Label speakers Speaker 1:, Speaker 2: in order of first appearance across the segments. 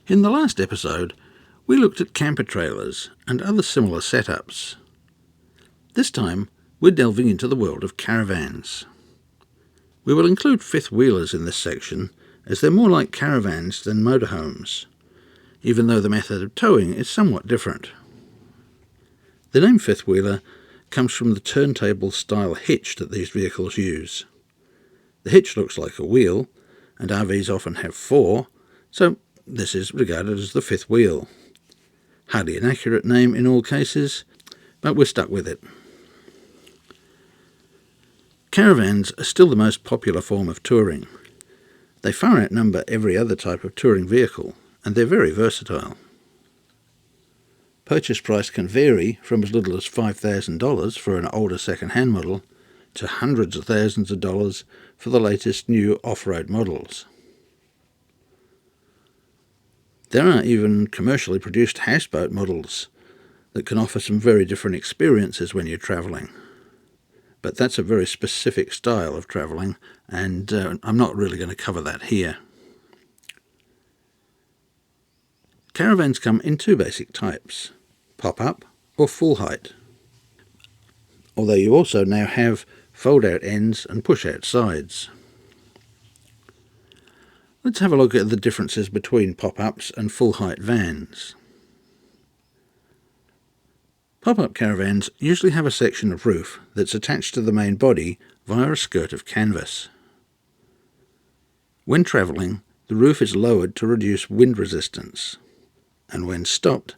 Speaker 1: In the last episode, we looked at camper trailers and other similar setups. This time, we're delving into the world of caravans. We will include fifth wheelers in this section, as they're more like caravans than motorhomes, even though the method of towing is somewhat different. The name fifth wheeler comes from the turntable style hitch that these vehicles use. The hitch looks like a wheel, and RVs often have four, so this is regarded as the fifth wheel. Hardly an accurate name in all cases, but we're stuck with it. Caravans are still the most popular form of touring. They far outnumber every other type of touring vehicle, and they're very versatile. Purchase price can vary from as little as $5,000 for an older second-hand model to hundreds of thousands of dollars for the latest new off-road models. There are even commercially produced houseboat models that can offer some very different experiences when you're travelling. But that's a very specific style of travelling, and I'm not really going to cover that here. Caravans come in two basic types, pop-up or full height, although you also now have fold-out ends and push-out sides. Let's have a look at the differences between pop-ups and full-height vans. Pop-up caravans usually have a section of roof that's attached to the main body via a skirt of canvas. When travelling, the roof is lowered to reduce wind resistance, and when stopped,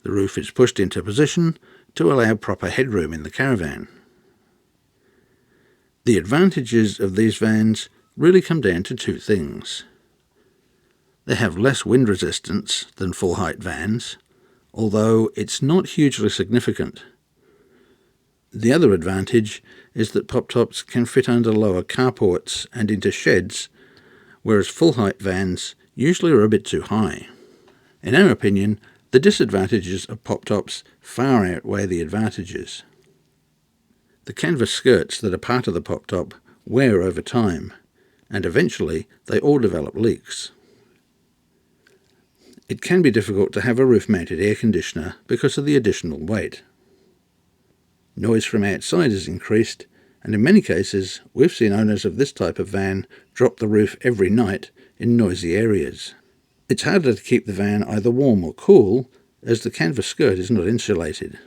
Speaker 1: the roof is pushed into position to allow proper headroom in the caravan. The advantages of these vans really come down to two things. They have less wind resistance than full-height vans, although it's not hugely significant. The other advantage is that pop-tops can fit under lower carports and into sheds, whereas full-height vans usually are a bit too high. In our opinion, the disadvantages of pop-tops far outweigh the advantages. The canvas skirts that are part of the pop-top wear over time, and eventually they all develop leaks. It can be difficult to have a roof-mounted air conditioner because of the additional weight. Noise from outside is increased, and in many cases we've seen owners of this type of van drop the roof every night in noisy areas. It's harder to keep the van either warm or cool, as the canvas skirt is not insulated.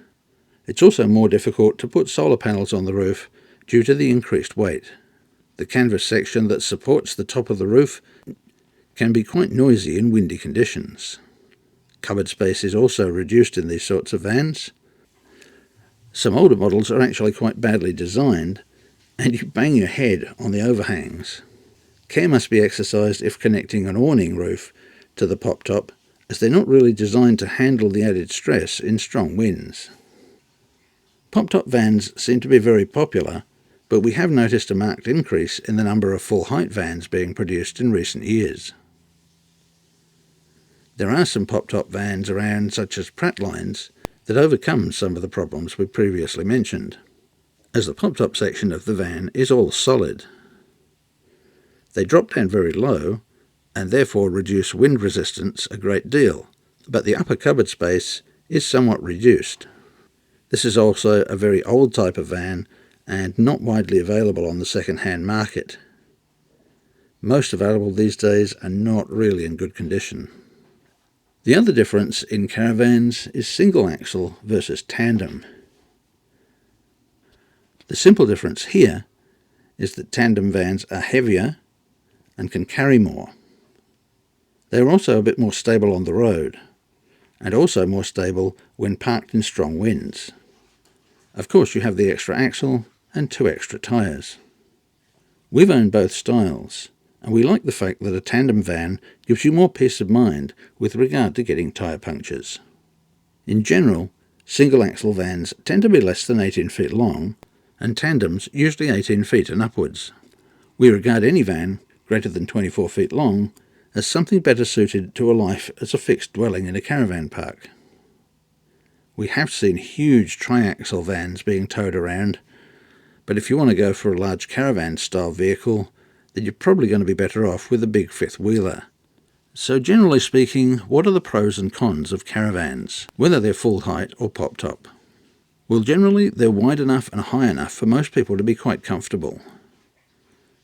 Speaker 1: It's also more difficult to put solar panels on the roof due to the increased weight. The canvas section that supports the top of the roof can be quite noisy in windy conditions. Cupboard space is also reduced in these sorts of vans. Some older models are actually quite badly designed, and you bang your head on the overhangs. Care must be exercised if connecting an awning roof to the pop-top, as they're not really designed to handle the added stress in strong winds. Pop-top vans seem to be very popular, but we have noticed a marked increase in the number of full-height vans being produced in recent years. There are some pop-top vans around, such as Prattlines, that overcome some of the problems we previously mentioned, as the pop-top section of the van is all solid. They drop down very low, and therefore reduce wind resistance a great deal, but the upper cupboard space is somewhat reduced. This is also a very old type of van, and not widely available on the second-hand market. Most available these days are not really in good condition. The other difference in caravans is single axle versus tandem. The simple difference here is that tandem vans are heavier and can carry more. They are also a bit more stable on the road, and also more stable when parked in strong winds. Of course, you have the extra axle and 2 extra tyres. We've owned both styles, and we like the fact that a tandem van gives you more peace of mind with regard to getting tyre punctures. In general, single-axle vans tend to be less than 18 feet long, and tandems usually 18 feet and upwards. We regard any van greater than 24 feet long as something better suited to a life as a fixed dwelling in a caravan park. We have seen huge triaxle vans being towed around, but if you want to go for a large caravan-style vehicle, then you're probably going to be better off with a big fifth-wheeler, So generally speaking, what are the pros and cons of caravans, whether they're full height or pop top? Well, generally they're wide enough and high enough for most people to be quite comfortable.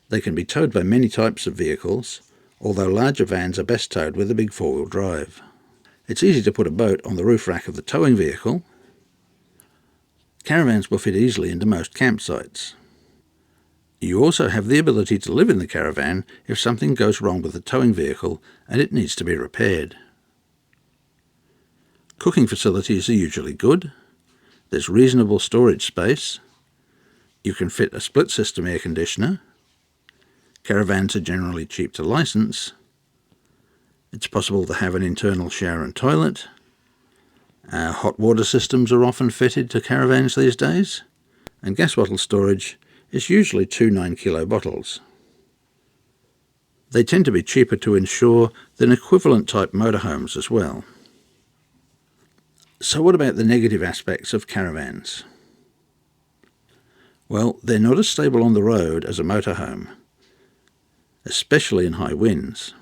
Speaker 1: They can be towed by many types of vehicles, although larger vans are best towed with a big four-wheel drive. It's easy to put a boat on the roof rack of the towing vehicle. Caravans will fit easily into most campsites. You also have the ability to live in the caravan if something goes wrong with the towing vehicle and it needs to be repaired. Cooking facilities are usually good. There's reasonable storage space. You can fit a split system air conditioner. Caravans are generally cheap to license. It's possible to have an internal shower and toilet. Hot water systems are often fitted to caravans these days, and gas bottle storage is usually 2 9-kilo bottles. They tend to be cheaper to insure than equivalent type motorhomes as well. So what about the negative aspects of caravans? Well, they're not as stable on the road as a motorhome, especially in high winds.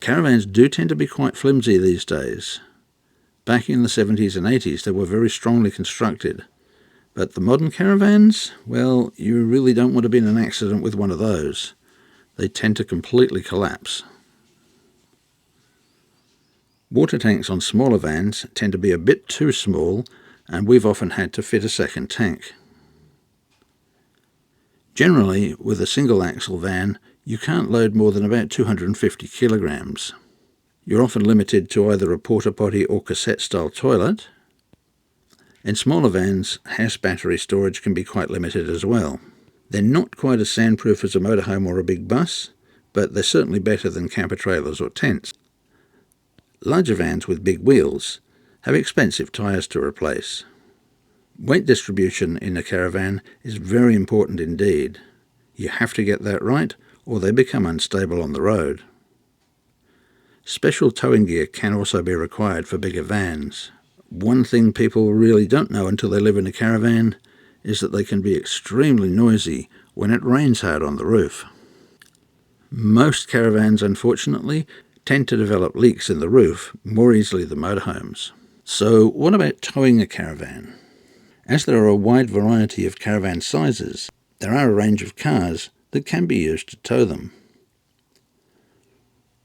Speaker 1: Caravans do tend to be quite flimsy these days. Back in the 70s and 80s they were very strongly constructed, but the modern caravans, well, you really don't want to be in an accident with one of those. They tend to completely collapse. Water tanks on smaller vans tend to be a bit too small, and we've often had to fit a second tank. Generally, with a single axle van, you can't load more than about 250 kilograms. You're often limited to either a porta potty or cassette-style toilet. In smaller vans, house battery storage can be quite limited as well. They're not quite as soundproof as a motorhome or a big bus, but they're certainly better than camper trailers or tents. Larger vans with big wheels have expensive tyres to replace. Weight distribution in a caravan is very important indeed. You have to get that right, or they become unstable on the road. Special towing gear can also be required for bigger vans. One thing people really don't know until they live in a caravan is that they can be extremely noisy when it rains hard on the roof. Most caravans, unfortunately, tend to develop leaks in the roof more easily than motorhomes. So what about towing a caravan? As there are a wide variety of caravan sizes, there are a range of cars that can be used to tow them.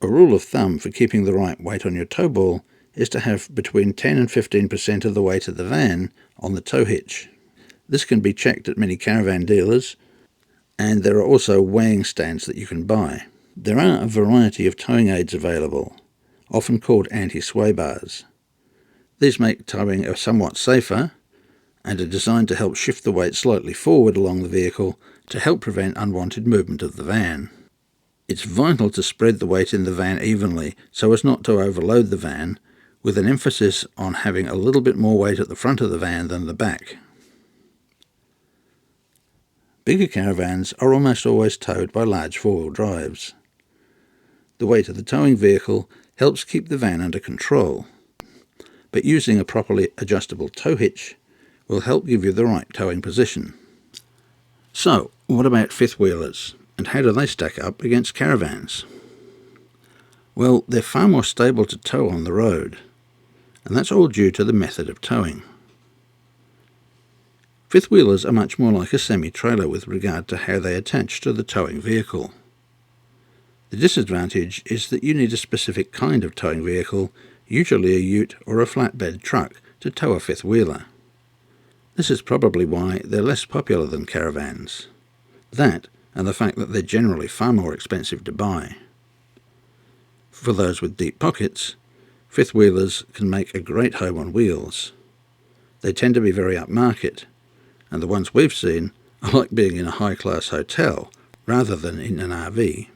Speaker 1: A rule of thumb for keeping the right weight on your tow ball is to have between 10 and 15% of the weight of the van on the tow hitch. This can be checked at many caravan dealers, and there are also weighing stands that you can buy. There are a variety of towing aids available, often called anti-sway bars. These make towing somewhat safer and are designed to help shift the weight slightly forward along the vehicle to help prevent unwanted movement of the van. It's vital to spread the weight in the van evenly so as not to overload the van, with an emphasis on having a little bit more weight at the front of the van than the back. Bigger caravans are almost always towed by large four-wheel drives. The weight of the towing vehicle helps keep the van under control, but using a properly adjustable tow hitch will help give you the right towing position. So, what about fifth wheelers, and how do they stack up against caravans? Well, they're far more stable to tow on the road, and that's all due to the method of towing. Fifth wheelers are much more like a semi-trailer with regard to how they attach to the towing vehicle. The disadvantage is that you need a specific kind of towing vehicle, usually a ute or a flatbed truck, to tow a fifth wheeler. This is probably why they're less popular than caravans. That, and the fact that they're generally far more expensive to buy. For those with deep pockets, fifth wheelers can make a great home on wheels. They tend to be very upmarket, and the ones we've seen are like being in a high-class hotel rather than in an RV.